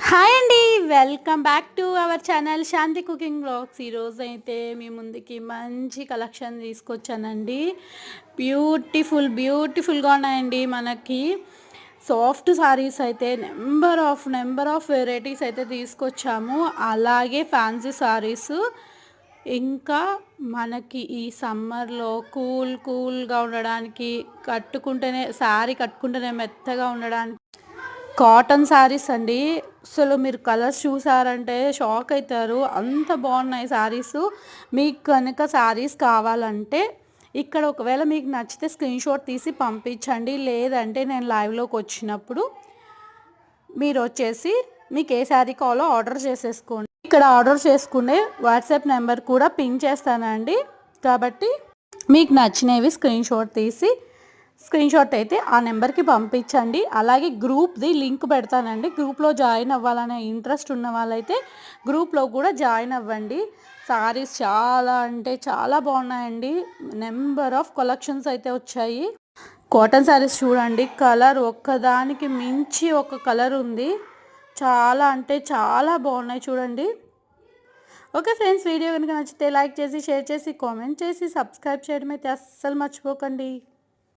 Hi అండి. Welcome back to our channel Shanti cooking blogs. ఈరోజు అయితే మీ ముందుకి మంచి కలెక్షన్ తీసుకొచ్చానండి. బ్యూటిఫుల్గా ఉన్నాయండి. మనకి సాఫ్ట్ సారీస్ అయితే నెంబర్ ఆఫ్ వెరైటీస్ అయితే తీసుకొచ్చాము. అలాగే ఫ్యాన్సీ సారీస్, ఇంకా మనకి ఈ సమ్మర్లో కూల్గా ఉండడానికి, శారీ కట్టుకుంటేనే మెత్తగా ఉండడానికి కాటన్ శారీస్ అండి. అసలు మీరు కలర్స్ చూసారంటే షాక్ అవుతారు, అంత బాగున్నాయి శారీస్. మీకు కనుక శారీస్ కావాలంటే ఇక్కడ ఒకవేళ మీకు నచ్చితే స్క్రీన్ షాట్ తీసి పంపించండి. లేదంటే నేను లైవ్లోకి వచ్చినప్పుడు మీరు వచ్చేసి మీకు ఏ శారీ కావాలో ఆర్డర్ చేసేసుకోండి. ఇక్కడ ఆర్డర్ చేసుకునే వాట్సాప్ నెంబర్ కూడా పిన్ చేస్తానండి. కాబట్టి మీకు నచ్చినవి స్క్రీన్ షాట్ అయితే ఆ నెంబర్కి పంపించండి. అలాగే గ్రూప్ది లింక్ పెడతానండి. గ్రూప్లో జాయిన్ అవ్వాలనే ఇంట్రెస్ట్ ఉన్న వాళ్ళైతే గ్రూప్లో కూడా జాయిన్ అవ్వండి. సారీస్ చాలా అంటే చాలా బాగున్నాయండి. నెంబర్ ఆఫ్ కలెక్షన్స్ అయితే వచ్చాయి. కాటన్ శారీస్ చూడండి, కలర్ ఒక్కదానికి మించి ఒక కలర్ ఉంది. చాలా అంటే చాలా బాగున్నాయి చూడండి. ఓకే ఫ్రెండ్స్, వీడియో కనుక నచ్చితే లైక్ చేసి, షేర్ చేసి, కామెంట్ చేసి, సబ్స్క్రైబ్ చేయడం అయితే అస్సలు మర్చిపోకండి.